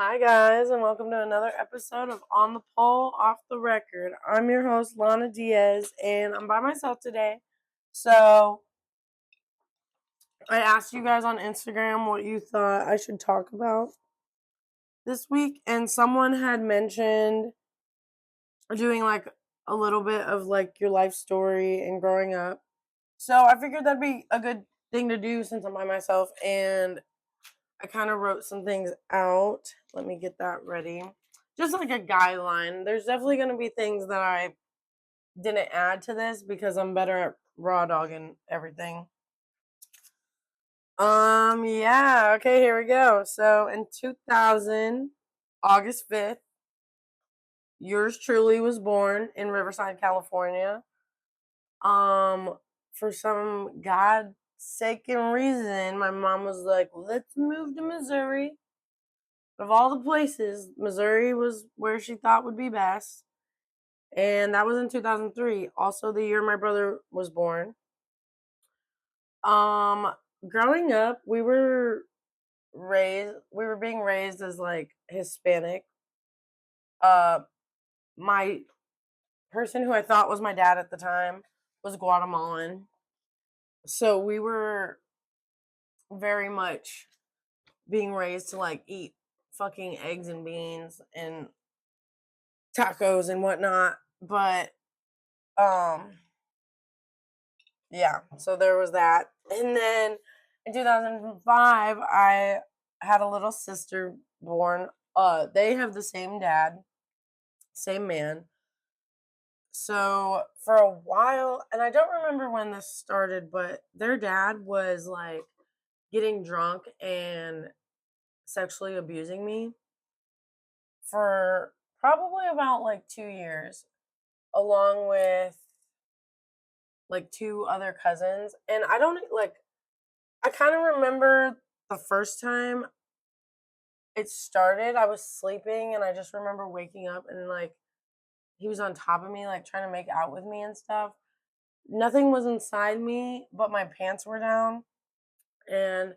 Hi, guys, and welcome to another episode of On the Pole, Off the Record. I'm your host, Lana Diaz, and I'm by myself today. So, I asked you guys on Instagram what you thought I should talk about this week, and someone had mentioned doing like a little bit of like your life story and growing up. So, I figured that'd be a good thing to do since I'm by myself, and I kind of wrote some things out. Let me get that ready. Just like a guideline. There's definitely going to be things that I didn't add to this because I'm better at raw dogging everything. Yeah, okay, here we go. So in 2000, August 5th, yours truly was born in Riverside, California. Um, for some God-saken reason, my mom was like, let's move to Missouri. Of all the places, Missouri was where she thought would be best. And that was in 2003, also the year my brother was born. Um Growing up, we were being raised as like Hispanic. Uh my person who I thought was my dad at the time was Guatemalan. So we were very much being raised to like eat fucking eggs and beans and tacos and whatnot. But um yeah, so there was that. And then in 2005, I had a little sister born. They have the same dad, same man. So for a while, and I don't remember when this started, but their dad was like getting drunk and sexually abusing me for probably about like 2 years, along with like two other cousins. And I don't like, I kind of remember the first time it started, I was sleeping and I just remember waking up and like he was on top of me, like trying to make out with me and stuff. Nothing was inside me, but my pants were down and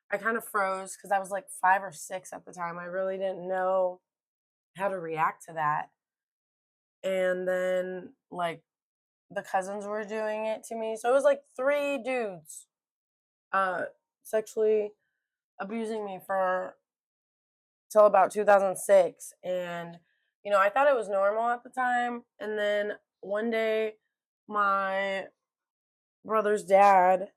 I kind of froze because I was like 5 or 6 at the time. I really didn't know how to react to that. And then like the cousins were doing it to me. So it was like three dudes uh sexually abusing me for till about 2006. And I thought it was normal at the time, and then one day my brother's dad,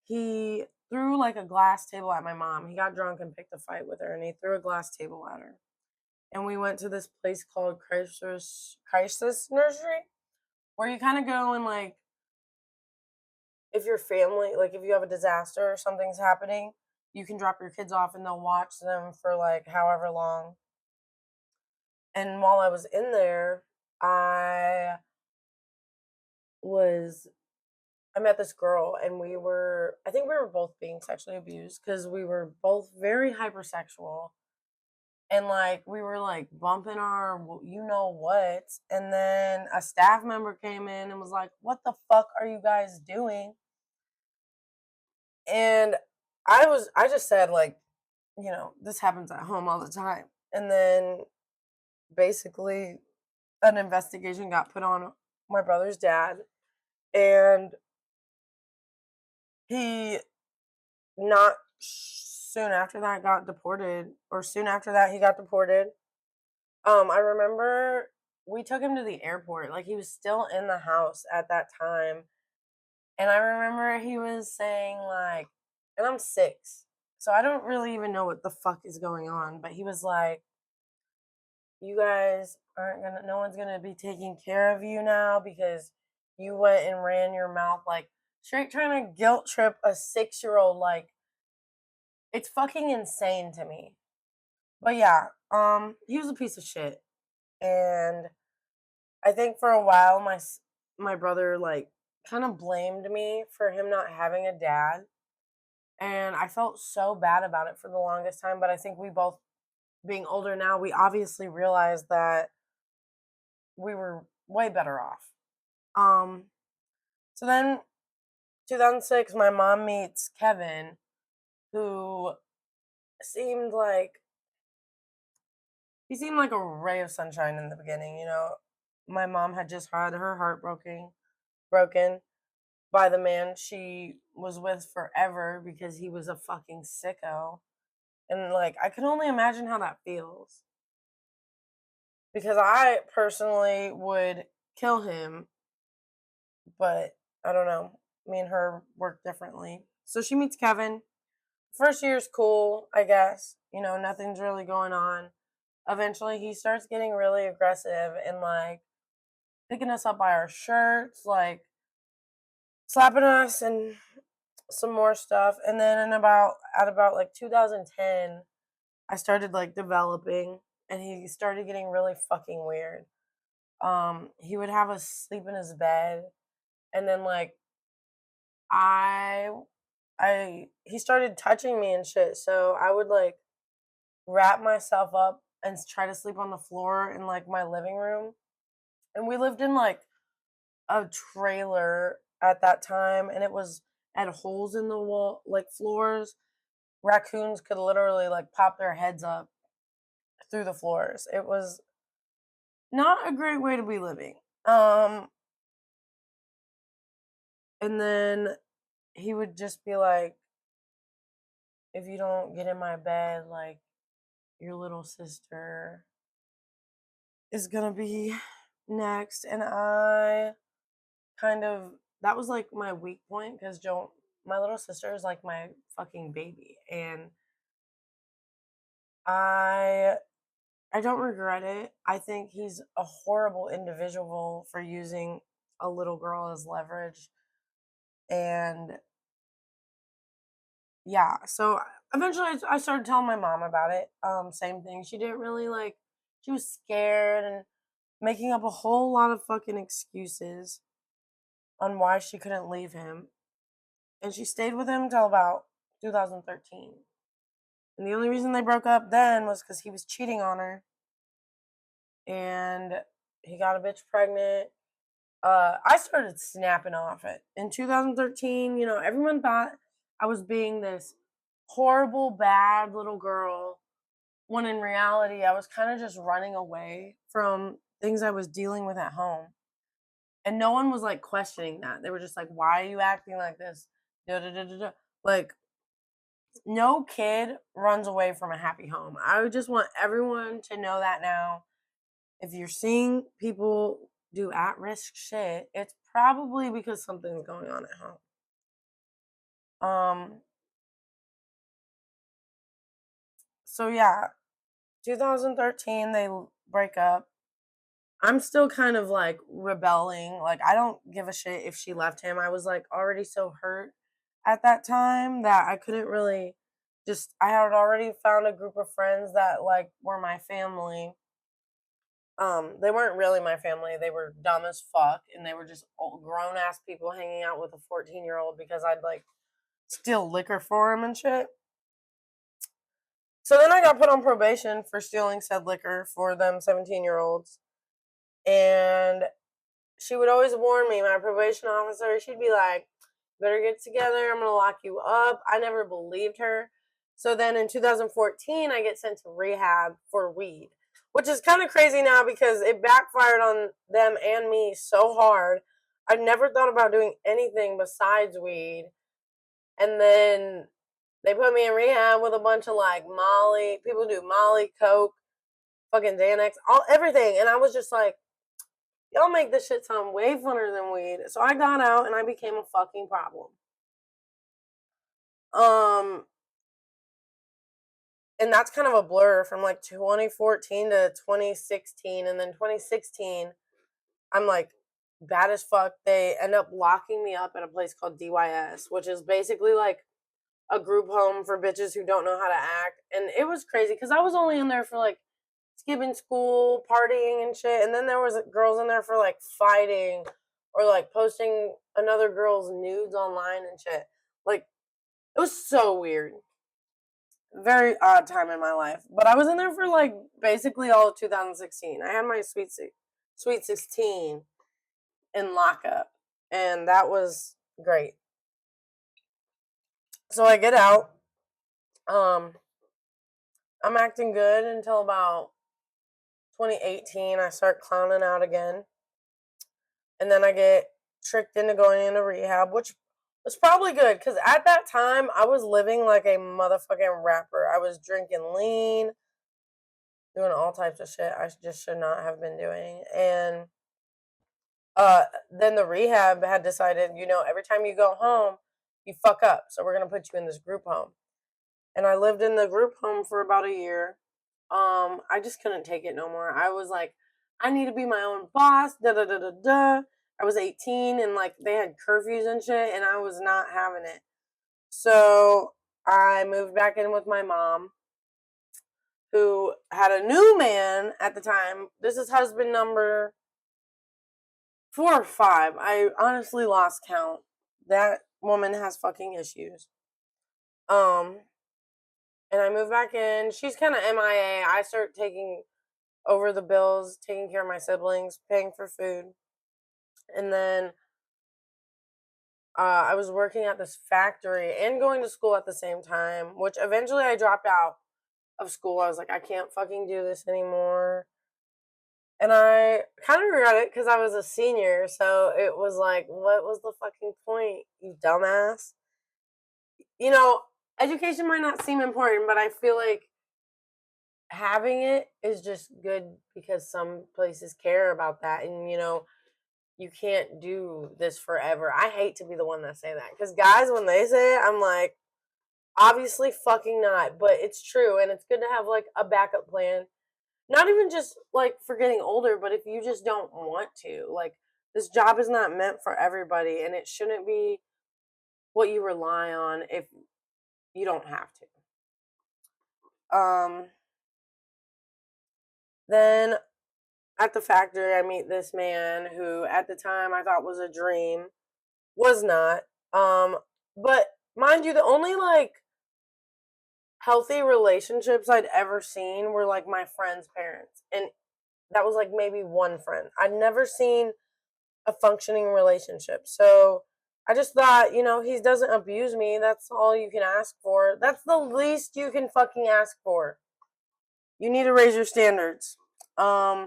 he threw like a glass table at my mom. He got drunk and picked a fight with her, and he threw a glass table at her. And we went to this place called Crisis Nursery, where you kind of go and like, if your family, like if you have a disaster or something's happening, you can drop your kids off and they'll watch them for like however long. And while I was in there, I was I met this girl, and I think we were both being sexually abused because we were both very hypersexual, and like we were like bumping our you know what. And then a staff member came in and was like, what the fuck are you guys doing? And I just said like, this happens at home all the time. And then basically an investigation got put on my brother's dad, and he not soon after that got deported, or soon after that he got deported. I remember we took him to the airport, like he was still in the house at that time. And I remember he was saying like, and I'm 6, so I don't really even know what the fuck is going on, but he was like, you guys aren't gonna no one's gonna be taking care of you now because you went and ran your mouth, like straight trying to guilt trip a 6-year-old. Like, it's fucking insane to me. But yeah, he was a piece of shit. And I think for a while my brother like kind of blamed me for him not having a dad, and I felt so bad about it for the longest time. But I think we both, being older now, we obviously realized that we were way better off. Um, so then 2006, my mom meets Kevin, who seemed like he seemed like a ray of sunshine in the beginning, My mom had just had her heart broken by the man she was with forever because he was a fucking sicko. And like I can only imagine how that feels. Because I personally would kill him, but I don't know. Me and her work differently. So she meets Kevin. First year's cool, I guess. Nothing's really going on. Eventually he starts getting really aggressive and like picking us up by our shirts, like slapping us and some more stuff. And then at about like 2010, I started like developing and he started getting really fucking weird. He would have us sleep in his bed and then like I he started touching me and shit. So I would like wrap myself up and try to sleep on the floor in like my living room. And we lived in like a trailer at that time and it was had holes in the wall like floors. Raccoons could literally like pop their heads up through the floors. It was not a great way to be living. And then he would just be like, if you don't get in my bed, like your little sister is gonna be next. And I kind of that was like my weak point because my little sister is like my fucking baby, and I I don't regret it. I think he's a horrible individual for using a little girl as leverage. And yeah, so eventually I started telling my mom about it. Same thing. She didn't really like, she was scared and making up a whole lot of fucking excuses on why she couldn't leave him. And she stayed with him until about 2013. And the only reason they broke up then was because he was cheating on her and he got a bitch pregnant. I started snapping off it in 2013. Everyone thought I was being this horrible, bad little girl, when in reality, I was kind of just running away from things I was dealing with at home. And no one was like questioning that. They were just like, why are you acting like this? Da, da, da, da, da. Like, no kid runs away from a happy home. I would just want everyone to know that now. If you're seeing people do at risk shit, it's probably because something's going on at home. So yeah, 2013 they break up. I'm still kind of like rebelling. Like I don't give a shit if she left him. I was like already so hurt at that time that I couldn't really just I had already found a group of friends that like were my family. They weren't really my family. They were dumb as fuck and they were just grown ass people hanging out with a 14-year-old because I'd like steal liquor for him and shit. So then I got put on probation for stealing said liquor for them 17-year-olds. And she would always warn me, my probation officer, she'd be like, better get together, I'm gonna lock you up. I never believed her. So then in 2014, I get sent to rehab for weed, which is kind of crazy now because it backfired on them and me so hard. I never thought about doing anything besides weed. And then they put me in rehab with a bunch of like Molly, people do Molly, Coke, fucking Xanax, everything. And I was just like, y'all make this shit sound way funner than weed. So I got out and I became a fucking problem. Um, and that's kind of a blur from like 2014 to 2016. And then 2016, I'm like bad as fuck. They end up locking me up at a place called DYS, which is basically like a group home for bitches who don't know how to act. And it was crazy because I was only in there for like skipping school, partying and shit. And then there was girls in there for like fighting or like posting another girl's nudes online and shit. Like it was so weird. Very odd time in my life. But I was in there for like basically all of 2016. I had my sweet 16 in lockup. And that was great. So I get out. Um I'm acting good until about 2018, I start clowning out again. And then I get tricked into going into rehab, which was probably good because at that time I was living like a motherfucking rapper. I was drinking lean, doing all types of shit I just should not have been doing. And uh, then the rehab had decided, every time you go home, you fuck up. So we're gonna put you in this group home. And I lived in the group home for about a year. I just couldn't take it no more. I was like, I need to be my own boss. Da da da da da. I was 18 and like they had curfews and shit, and I was not having it. So I moved back in with my mom, who had a new man at the time. This is husband number 4 or 5. I honestly lost count. That woman has fucking issues. Um, and I moved back in. She's kind of MIA. I start taking over the bills, taking care of my siblings, paying for food. And then I was working at this factory and going to school at the same time, which eventually I dropped out of school. I was like, I can't fucking do this anymore. And I kind of regret it because I was a senior. So it was like, what was the fucking point, you dumbass? Education might not seem important, but I feel like having it is just good because some places care about that. And, you can't do this forever. I hate to be the one that say that because guys, when they say it, I'm like, obviously fucking not, but it's true. And it's good to have like a backup plan. Not even just like for getting older, but if you just don't want to, like, this job is not meant for everybody and it shouldn't be what you rely on if you don't have to. Then at the factory, I meet this man who at the time I thought was a dream, was not. But mind you, the only like healthy relationships I'd ever seen were like my friend's parents. And that was like maybe one friend. I'd never seen a functioning relationship. So I just thought, he doesn't abuse me. That's all you can ask for. That's the least you can fucking ask for. You need to raise your standards. I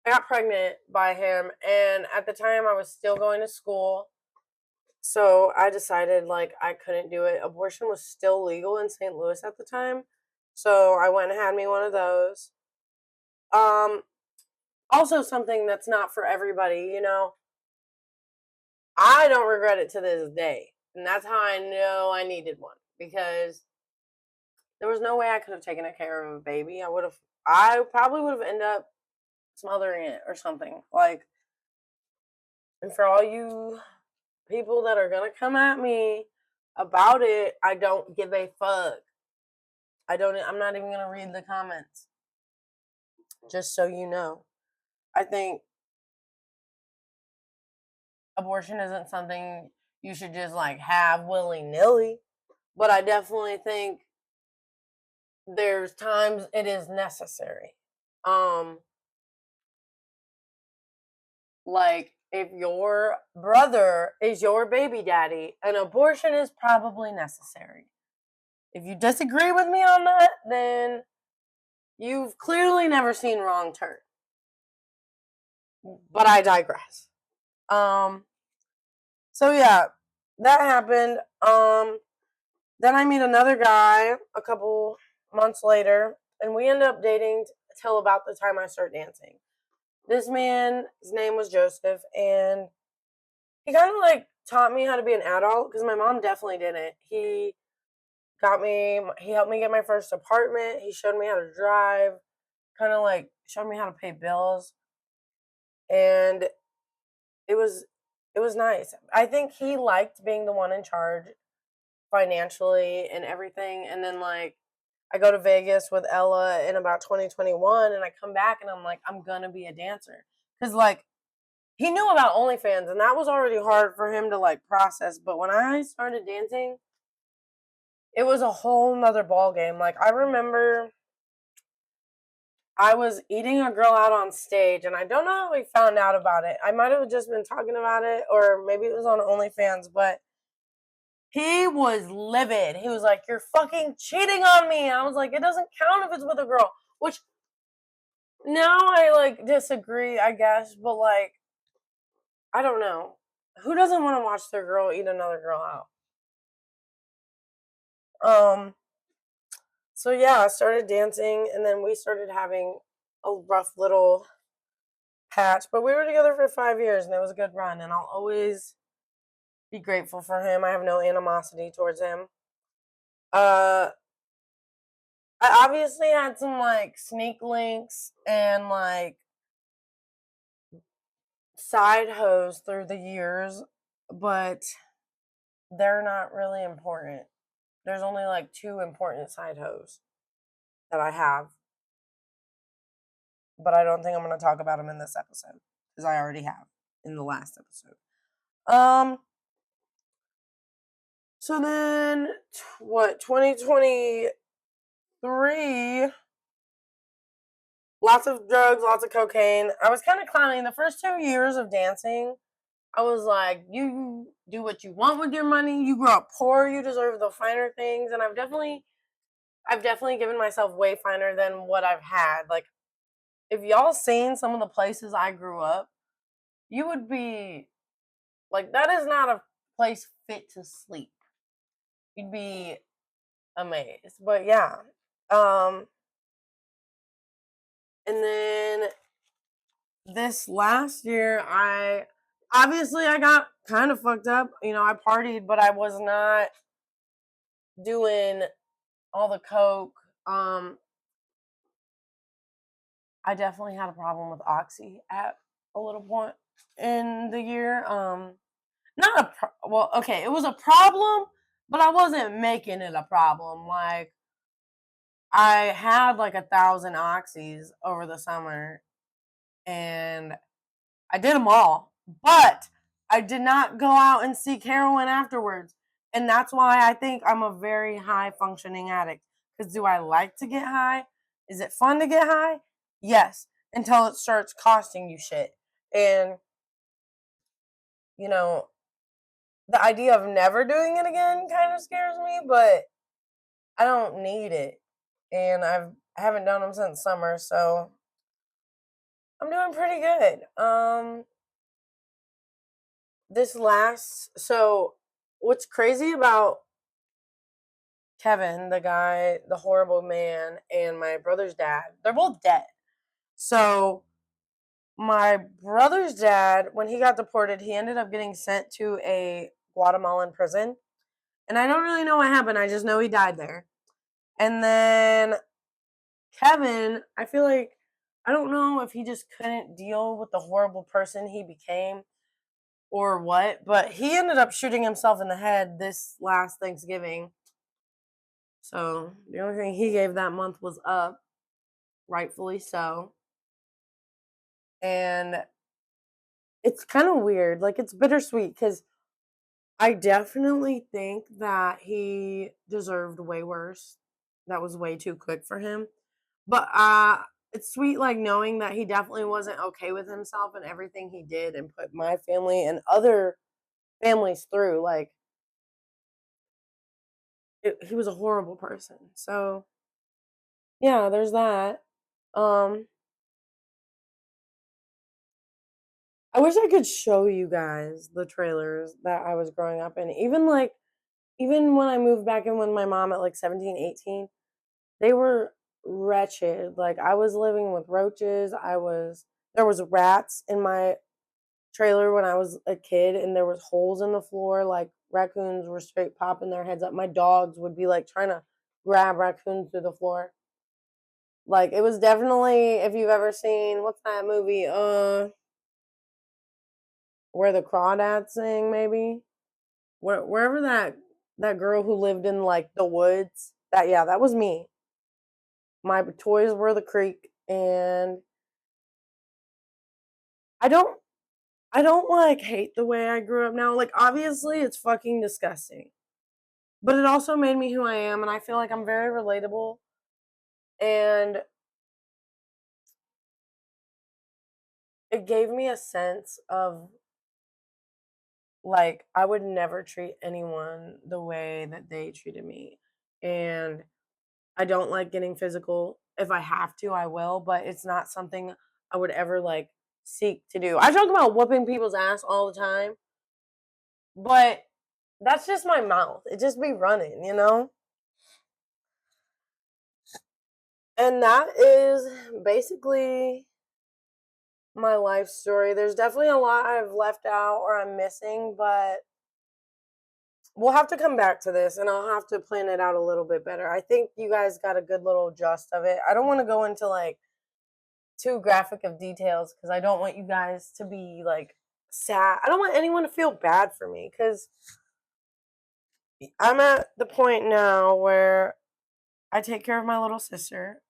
got pregnant by him, and at the time I was still going to school. So I decided like I couldn't do it. Abortion was still legal in St. Louis at the time. So I went and had me one of those. Um Also something that's not for everybody, I don't regret it to this day. And that's how I know I needed one because there was no way I could have taken care of a baby. I probably would have ended up smothering it or something. Like, and for all you people that are gonna come at me about it, I don't give a fuck. I'm not even gonna read the comments. Just so you know. I think abortion isn't something you should just like have willy-nilly. But I definitely think there's times it is necessary. Like if your brother is your baby daddy, an abortion is probably necessary. If you disagree with me on that, then you've clearly never seen Wrong Turn. But I digress. So yeah, that happened. Then I meet another guy a couple months later, and we end up dating till about the time I start dancing. This man, his name was Joseph, and he kind of like taught me how to be an adult because my mom definitely didn't. He helped me get my first apartment. He showed me how to drive, kind of like showed me how to pay bills, and it was it was nice. I think he liked being the one in charge financially and everything. And then like I go to Vegas with Ella in about 2021 and I come back and I'm like, I'm gonna be a dancer. Cause like he knew about OnlyFans and that was already hard for him to like process. But when I started dancing, it was a whole nother ball game. Like I remember I was eating a girl out on stage and I don't know how we found out about it. I might have just been talking about it or maybe it was on OnlyFans, but he was livid. He was like, "You're fucking cheating on me." I was like, "It doesn't count if it's with a girl." Which now I like disagree, I guess, but like I don't know. Who doesn't want to watch their girl eat another girl out? Um so yeah, I started dancing and then we started having a rough little patch, but we were together for 5 years and it was a good run and I'll always be grateful for him. I have no animosity towards him. Uh I obviously had some like sneak links and like side hoes through the years, but they're not really important. There's only like two important side hoes that I have, but I don't think I'm going to talk about them in this episode because I already have in the last episode. So then what, 2023, lots of drugs, lots of cocaine. I was kind of clowning the first 2 years of dancing. I was like, you do what you want with your money. You grew up poor. You deserve the finer things. And I've definitely given myself way finer than what I've had. Like, if y'all seen some of the places I grew up, you would be like, that is not a place fit to sleep. You'd be amazed. But yeah. And then this last year, I got kind of fucked up. You know, I partied, but I was not doing all the coke. I definitely had a problem with oxy at a little point in the year. Not a well, okay, it was a problem, but I wasn't making it a problem. Like I had like 1,000 oxys over the summer, and I did them all, but I did not go out and seek heroin afterwards. And that's why I think I'm a very high functioning addict. Because do I like to get high? Is it fun to get high? Yes, until it starts costing you shit. And, you know, the idea of never doing it again kind of scares me, but I don't need it. And I haven't done them since summer, so I'm doing pretty good. This last so what's crazy about Kevin, the guy, the horrible man, and my brother's dad, they're both dead. So my brother's dad, when he got deported, he ended up getting sent to a Guatemalan prison. And I don't really know what happened. I just know he died there. And then Kevin, I feel like I don't know if he just couldn't deal with the horrible person he became or what, but he ended up shooting himself in the head this last Thanksgiving. So the only thing he gave that month was up, rightfully so. And it's kind of weird. Like it's bittersweet because I definitely think that he deserved way worse. That was way too quick for him. But it's sweet like knowing that he definitely wasn't okay with himself and everything he did and put my family and other families through. Like he was a horrible person. So yeah, there's that. Um I wish I could show you guys the trailers that I was growing up in. Even when I moved back in with my mom at like 17, 18, they were wretched. Like I was living with roaches. There was rats in my trailer when I was a kid and there was holes in the floor. Like raccoons were straight popping their heads up. My dogs would be like trying to grab raccoons through the floor. Like it was definitely, if you've ever seen, what's that movie? Where the crawdads sing, maybe? Wherever that girl who lived in like the woods, that was me. My toys were the creek, and I don't I don't like hate the way I grew up now. Like obviously it's fucking disgusting. But it also made me who I am and I feel like I'm very relatable and it gave me a sense of like I would never treat anyone the way that they treated me. And I don't like getting physical. If I have to, I will, but it's not something I would ever like seek to do. I talk about whooping people's ass all the time, but that's just my mouth. It just be running, you know? And that is basically my life story. There's definitely a lot I've left out or I'm missing, but we'll have to come back to this and I'll have to plan it out a little bit better. I think you guys got a good little gist of it. I don't want to go into like too graphic of details because I don't want you guys to be like sad. I don't want anyone to feel bad for me because I'm at the point now where I take care of my little sister.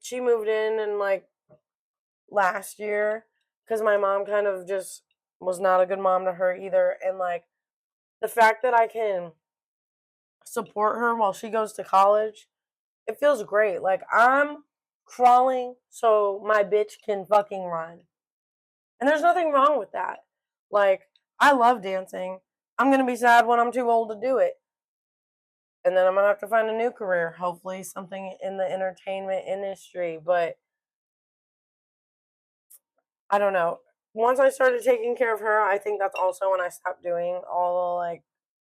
She moved in like last year because my mom kind of just was not a good mom to her either. And like the fact that I can support her while she goes to college, it feels great. Like I'm crawling so my bitch can fucking run. And there's nothing wrong with that. Like, I love dancing. I'm going to be sad when I'm too old to do it. And then I'm going to have to find a new career, hopefully something in the entertainment industry. But I don't know. Once I started taking care of her, I think that's also when I stopped doing all the like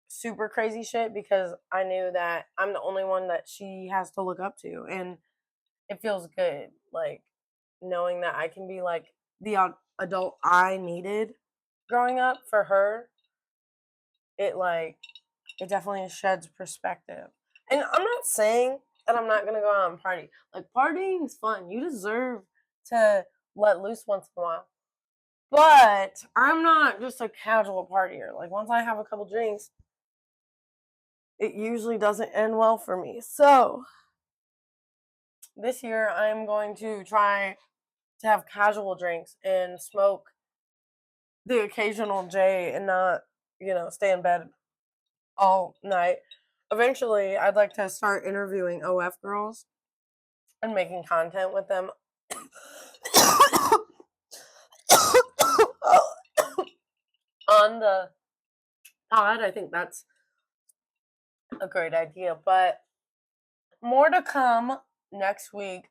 super crazy shit because I knew that I'm the only one that she has to look up to. And it feels good. Like, knowing that I can be like the adult I needed growing up for her, it definitely sheds perspective. And I'm not saying that I'm not gonna go out and party. Like partying's fun. You deserve to let loose once in a while. But I'm not just a casual partier. Like once I have a couple drinks, it usually doesn't end well for me. So this year I'm going to try to have casual drinks and smoke the occasional J and not, stay in bed all night. Eventually, I'd like to start interviewing OF girls and making content with them on the pod. I think that's a great idea, but more to come next week.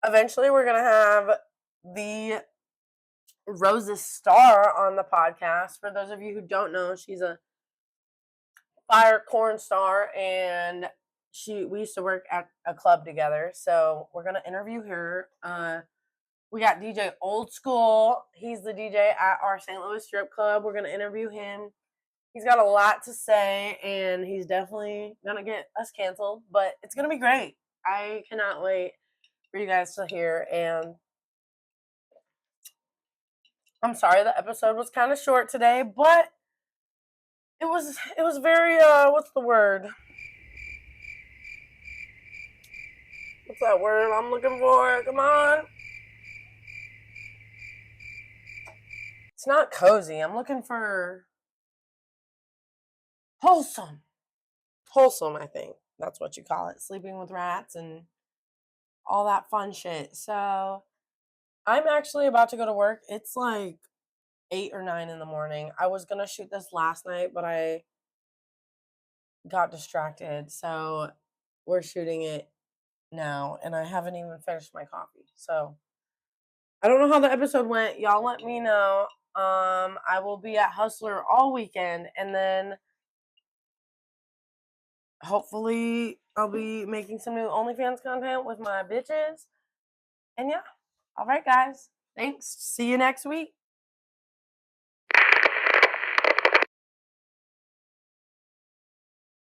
Eventually we're gonna have the Rose's Star on the podcast. For those of you who don't know, she's a fire corn star and we used to work at a club together, so we're gonna interview her. We got DJ Old School. He's the DJ at our St. Louis strip club. We're gonna interview him. He's got a lot to say and he's definitely gonna get us canceled, but it's gonna be great. I cannot wait for you guys to hear. And I'm sorry the episode was kind of short today, but it was very what's the word? What's that word I'm looking for? Come on. It's not cozy. I'm looking for wholesome. Wholesome, I think. That's what you call it. Sleeping with rats and all that fun shit. So I'm actually about to go to work. It's like 8 or 9 in the morning. I was going to shoot this last night, but I got distracted. So we're shooting it now, and I haven't even finished my coffee. So I don't know how the episode went. Y'all let me know. I will be at Hustler all weekend, and then hopefully I'll be making some new OnlyFans content with my bitches. And yeah, all right, guys. Thanks. See you next week.